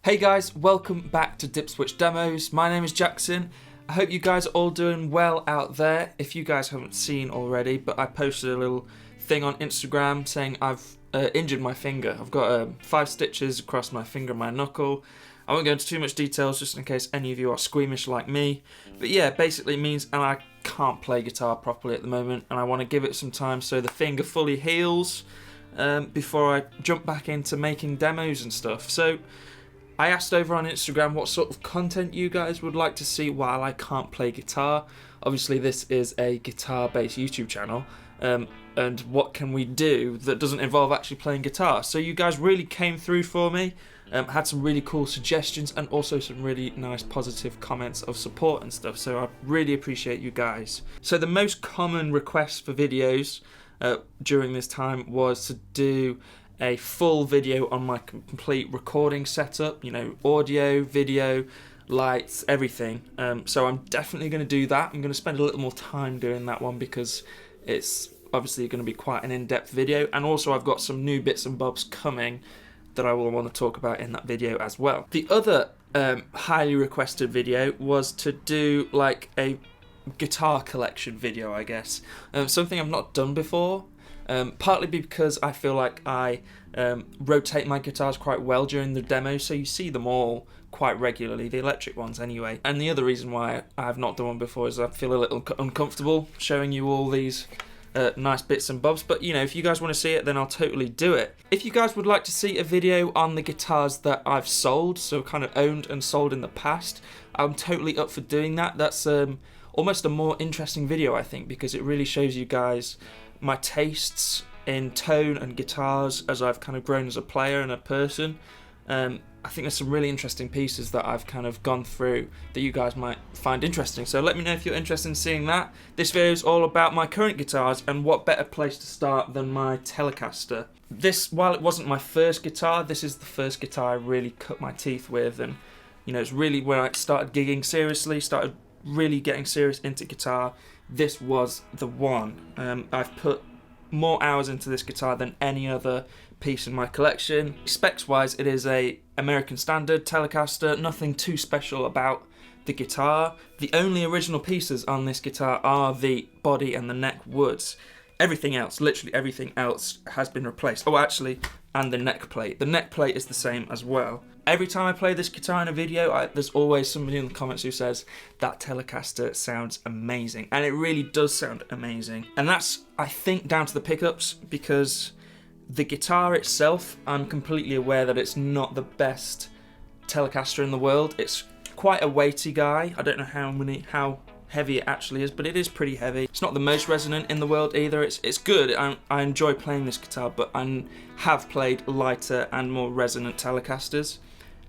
Hey guys, welcome back to Dip Switch Demos. My name is Jackson. I hope you guys are all doing well out there. If you guys haven't seen already, but I posted a little thing on Instagram saying I've injured my finger. I've got 5 stitches across my finger and my knuckle. I won't go into too much details just in case any of you are squeamish like me. But yeah, basically it means I can't play guitar properly at the moment and I want to give it some time so the finger fully heals before I jump back into making demos and stuff. So I asked over on Instagram what sort of content you guys would like to see while I can't play guitar. Obviously this is a guitar-based YouTube channel, and what can we do that doesn't involve actually playing guitar? So you guys really came through for me, had some really cool suggestions and also some really nice positive comments of support and stuff, so I really appreciate you guys. So the most common request for videos during this time was to do a full video on my complete recording setup, you know, audio, video, lights, everything. So I'm definitely going to do that. I'm going to spend a little more time doing that one because it's obviously going to be quite an in-depth video, and also I've got some new bits and bobs coming that I will want to talk about in that video as well. The other highly requested video was to do like a guitar collection video, I guess. Something I've not done before. Partly because I feel like I rotate my guitars quite well during the demo, so you see them all quite regularly, the electric ones anyway. And the other reason why I have not done one before is I feel a little uncomfortable showing you all these nice bits and bobs, but you know, if you guys want to see it, then I'll totally do it. If you guys would like to see a video on the guitars that I've sold, so kind of owned and sold in the past, I'm totally up for doing that. That's almost a more interesting video, I think, because it really shows you guys my tastes in tone and guitars as I've kind of grown as a player and a person. I think there's some really interesting pieces that I've kind of gone through that you guys might find interesting. So let me know if you're interested in seeing that. This video is all about my current guitars, and what better place to start than my Telecaster. This, while it wasn't my first guitar, this is the first guitar I really cut my teeth with, and you know, it's really when I started gigging seriously, started really getting serious into guitar. This was the one. I've put more hours into this guitar than any other piece in my collection. Specs wise, it is a American standard Telecaster, nothing too special about the guitar. The only original pieces on this guitar are the body and the neck woods. Everything else, literally everything else, has been replaced. Oh, actually, and the neck plate. The neck plate is the same as well. Every time I play this guitar in a video, there's always somebody in the comments who says, that Telecaster sounds amazing. And it really does sound amazing. And that's, I think, down to the pickups, because the guitar itself, I'm completely aware that it's not the best Telecaster in the world. It's quite a weighty guy. I don't know how heavy it actually is, but it is pretty heavy. It's not the most resonant in the world either. It's good. I enjoy playing this guitar, but I have played lighter and more resonant Telecasters.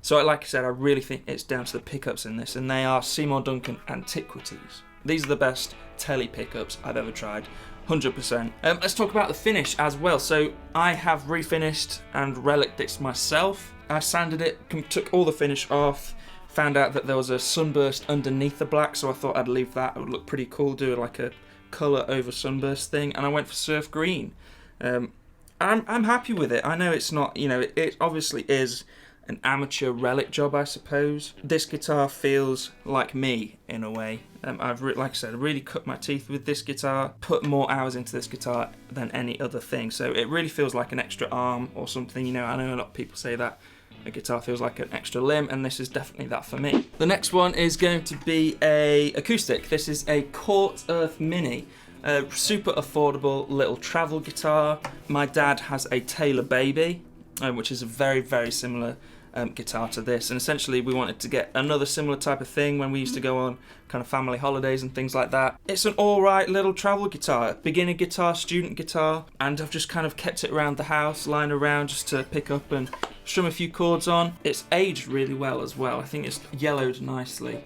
So like I said, I really think it's down to the pickups in this, and they are Seymour Duncan Antiquities. These are the best Tele pickups I've ever tried, 100%. Let's talk about the finish as well. So I have refinished and reliced it myself. I sanded it, took all the finish off, found out that there was a sunburst underneath the black, so I thought I'd leave that. It would look pretty cool, do like a colour over sunburst thing, and I went for surf green. I'm happy with it. I know it's not, you know, it obviously is an amateur relic job, I suppose. This guitar feels like me in a way. Like I said, really cut my teeth with this guitar, put more hours into this guitar than any other thing, so it really feels like an extra arm or something. You know, I know a lot of people say that a guitar feels like an extra limb, and this is definitely that for me. The next one is going to be a acoustic. This is a Court Earth Mini. Super affordable little travel guitar. My dad has a Taylor Baby, which is a very, very similar guitar to this, and essentially we wanted to get another similar type of thing when we used to go on kind of family holidays and things like that. It's an alright little travel guitar, beginner guitar, student guitar, and I've just kind of kept it around the house, lying around just to pick up and strum a few chords on. It's aged really well as well. I think it's yellowed nicely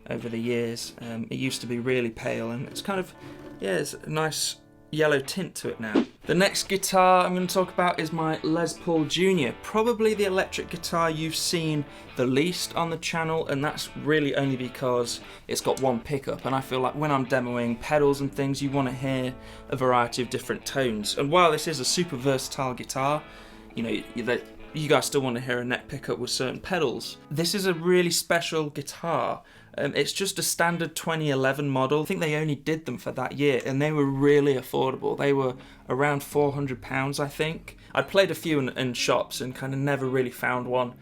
over the years. It used to be really pale, and it's kind of, yeah, it's a nice yellow tint to it now. The next guitar I'm going to talk about is my Les Paul Jr. Probably the electric guitar you've seen the least on the channel, and that's really only because it's got one pickup, and I feel like when I'm demoing pedals and things, you want to hear a variety of different tones. And while this is a super versatile guitar, you know, you guys still want to hear a neck pickup with certain pedals. This is a really special guitar. It's just a standard 2011 model. I think they only did them for that year, and they were really affordable. They were around £400, I think. I'd played a few in shops and kind of never really found one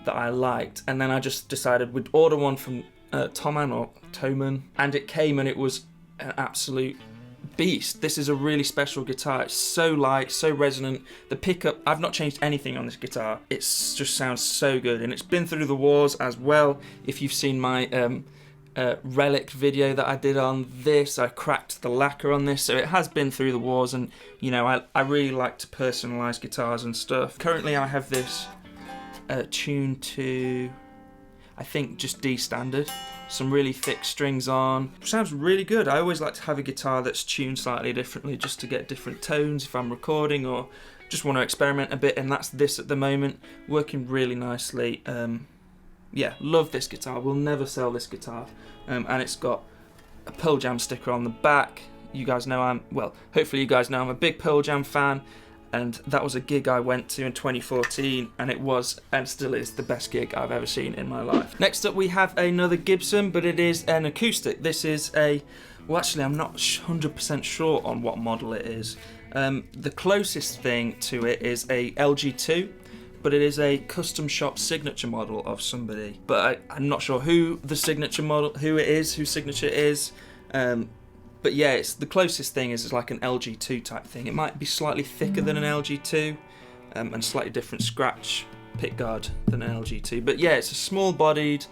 that I liked, and then I just decided we'd order one from Thomann, and it came, and it was an absolute beast. This is a really special guitar. It's so light, so resonant. The pickup, I've not changed anything on this guitar. It just sounds so good, and it's been through the wars as well. If you've seen my relic video that I did on this, I cracked the lacquer on this, so it has been through the wars, and you know, I really like to personalize guitars and stuff. Currently I have this tuned to, I think, just D standard. Some really thick strings on. Sounds really good. I always like to have a guitar that's tuned slightly differently just to get different tones if I'm recording or just want to experiment a bit, and that's this at the moment. Working really nicely. Yeah, love this guitar. We'll never sell this guitar. And it's got a Pearl Jam sticker on the back. You guys know hopefully you guys know I'm a big Pearl Jam fan. And that was a gig I went to in 2014, and it was, and still is, the best gig I've ever seen in my life. Next up we have another Gibson, but it is an acoustic. This is well actually I'm not 100% sure on what model it is. The closest thing to it is a LG2, but it is a custom shop signature model of somebody. But I'm not sure who the signature model, whose signature it is. But yeah, it's the closest thing is like an LG2 type thing. It might be slightly thicker than an LG2 and slightly different scratch pickguard than an LG2. But yeah, it's a small-bodied,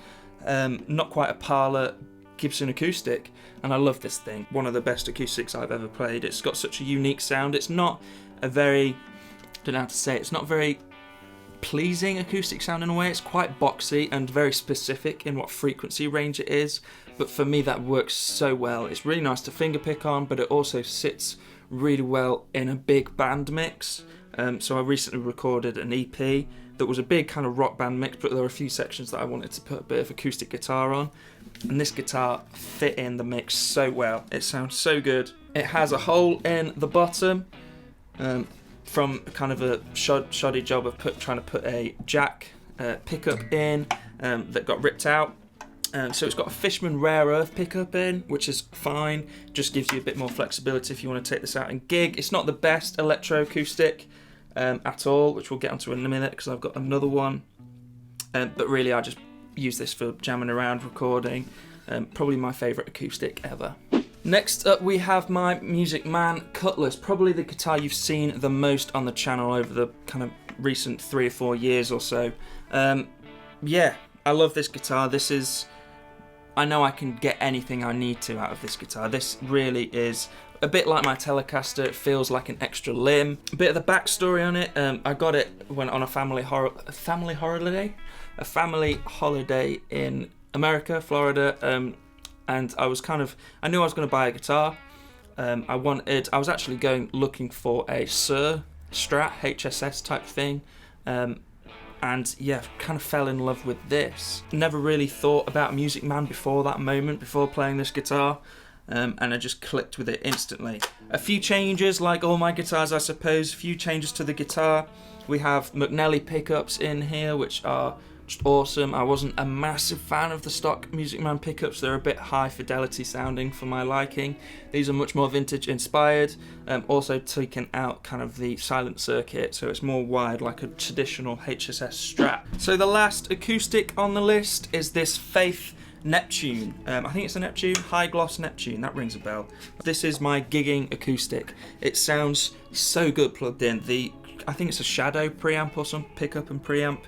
not quite a parlour Gibson acoustic, and I love this thing. One of the best acoustics I've ever played. It's got such a unique sound. It's not a very, I don't know how to say it, it's not very pleasing acoustic sound in a way. It's quite boxy and very specific in what frequency range it is, but for me that works so well. It's really nice to fingerpick on, but it also sits really well in a big band mix. So I recently recorded an EP that was a big kind of rock band mix, but there were a few sections that I wanted to put a bit of acoustic guitar on, and this guitar fit in the mix so well. It sounds so good. It has a hole in the bottom from kind of a shoddy job of trying to put a jack pickup in that got ripped out. So it's got a Fishman Rare Earth pickup in, which is fine. Just gives you a bit more flexibility if you want to take this out and gig. It's not the best electroacoustic at all, which we'll get onto in a minute because I've got another one. But really, I just use this for jamming around, recording. Probably my favourite acoustic ever. Next up we have my MusicMan Cutlass, probably the guitar you've seen the most on the channel over the kind of recent 3 or 4 years or so. Yeah, I love this guitar. I know I can get anything I need to out of this guitar. This really is a bit like my Telecaster. It feels like an extra limb. A bit of the backstory on it, I got it when on a family holiday in America, Florida, and I knew I was going to buy a guitar. I was actually looking for a Strat HSS type thing, and yeah, kind of fell in love with this. Never really thought about MusicMan before that moment, before playing this guitar, and I just clicked with it instantly. A few changes, like all my guitars I suppose, a few changes to the guitar. We have McNelly pickups in here, which are just awesome. I wasn't a massive fan of the stock MusicMan pickups. They're a bit high fidelity sounding for my liking. These are much more vintage inspired. Also taken out kind of the silent circuit, so it's more wide like a traditional HSS Strat. So the last acoustic on the list is this Faith Neptune. I think it's a Neptune, high gloss Neptune, that rings a bell. This is my gigging acoustic. It sounds so good plugged in. I think it's a Shadow preamp or some pickup and preamp.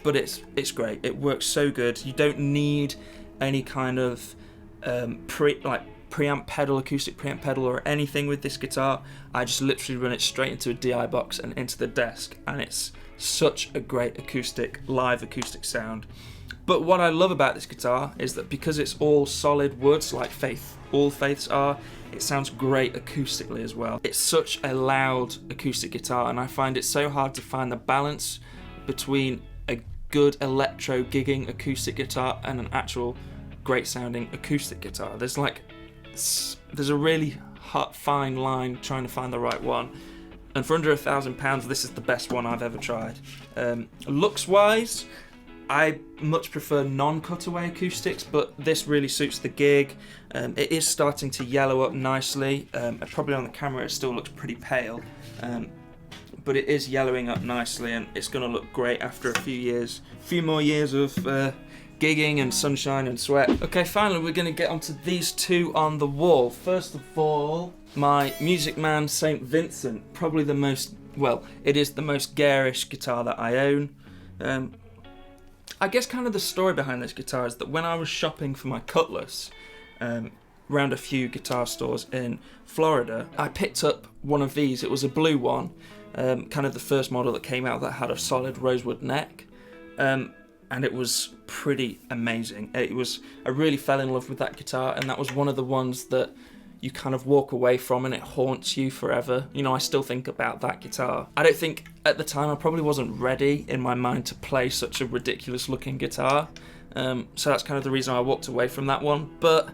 But it's great. It works so good. You don't need any kind of preamp pedal, acoustic preamp pedal or anything with this guitar. I just literally run it straight into a DI box and into the desk, and it's such a great live acoustic sound. But what I love about this guitar is that because it's all solid woods, like all Faiths are, it sounds great acoustically as well. It's such a loud acoustic guitar, and I find it so hard to find the balance between a good electro gigging acoustic guitar and an actual great sounding acoustic guitar. There's a really fine line trying to find the right one, And for under £1,000, this is the best one I've ever tried. Looks wise, I much prefer non-cutaway acoustics, but this really suits the gig. It is starting to yellow up nicely. Probably on the camera it still looks pretty pale, but it is yellowing up nicely, and it's going to look great after a few more years of gigging and sunshine and sweat. Okay, finally we're going to get onto these two on the wall. First of all, my MusicMan St. Vincent, probably the most, well, it is the most garish guitar that I own. I guess kind of the story behind this guitar is that when I was shopping for my Cutlass around a few guitar stores in Florida, I picked up one of these. It was a blue one, kind of the first model that came out that had a solid rosewood neck, and it was pretty amazing. I really fell in love with that guitar, and that was one of the ones that you kind of walk away from and it haunts you forever. You know, I still think about that guitar. I don't think at the time I probably wasn't ready in my mind to play such a ridiculous looking guitar. So that's kind of the reason I walked away from that one. But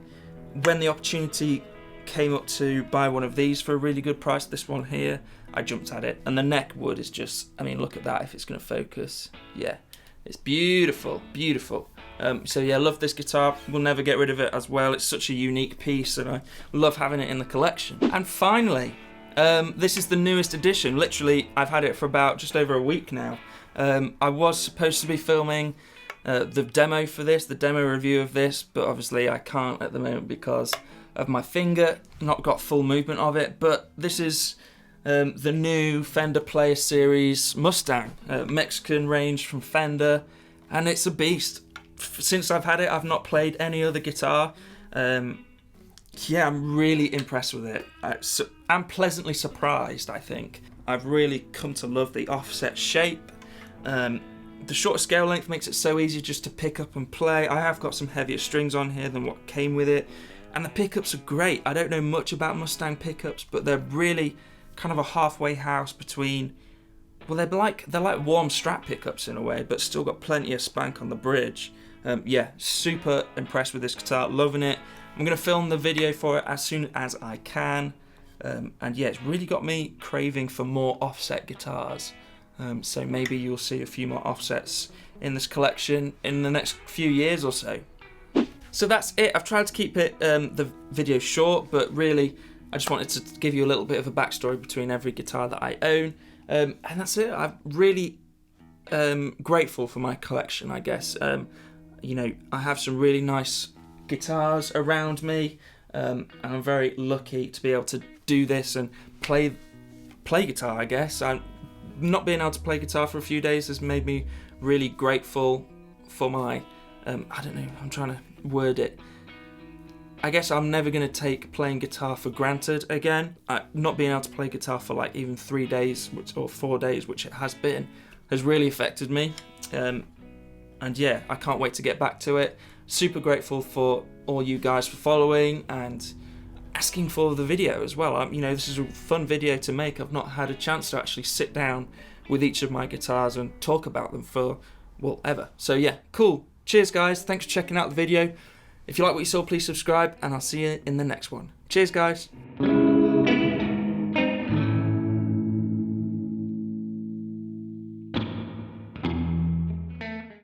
when the opportunity came up to buy one of these for a really good price, this one here, I jumped at it. And the neck wood is just, I mean, look at that if it's going to focus. Yeah, it's beautiful, beautiful. So yeah, love this guitar. We'll never get rid of it as well. It's such a unique piece, and I love having it in the collection. And finally, this is the newest edition. Literally, I've had it for about just over a week now. I was supposed to be filming the demo for this, the demo review of this, but obviously I can't at the moment because of my finger, not got full movement of it. But this is the new Fender Player Series Mustang, Mexican range from Fender, and it's a beast. Since I've had it, I've not played any other guitar. Yeah, I'm really impressed with it. I'm pleasantly surprised, I think. I've really come to love the offset shape. The shorter scale length makes it so easy just to pick up and play. I have got some heavier strings on here than what came with it. And the pickups are great. I don't know much about Mustang pickups, but they're really kind of a halfway house between, well, they're like warm Strat pickups in a way, but still got plenty of spank on the bridge. Yeah, super impressed with this guitar, loving it. I'm going to film the video for it as soon as I can. And yeah, it's really got me craving for more offset guitars. So maybe you'll see a few more offsets in this collection in the next few years or so. So that's it. I've tried to keep it the video short, but really I just wanted to give you a little bit of a backstory between every guitar that I own. And that's it. I'm really grateful for my collection, I guess. You know, I have some really nice guitars around me, and I'm very lucky to be able to do this and play guitar, I guess. Not being able to play guitar for a few days has made me really grateful for my, I don't know, I'm trying to word it. I guess I'm never going to take playing guitar for granted again. Not being able to play guitar for like even 3 days or 4 days, which it has been, has really affected me. And yeah, I can't wait to get back to it. Super grateful for all you guys for following and asking for the video as well. You know, this is a fun video to make. I've not had a chance to actually sit down with each of my guitars and talk about them for, well, ever. So yeah, cool. Cheers guys, thanks for checking out the video. If you like what you saw, please subscribe, and I'll see you in the next one. Cheers guys.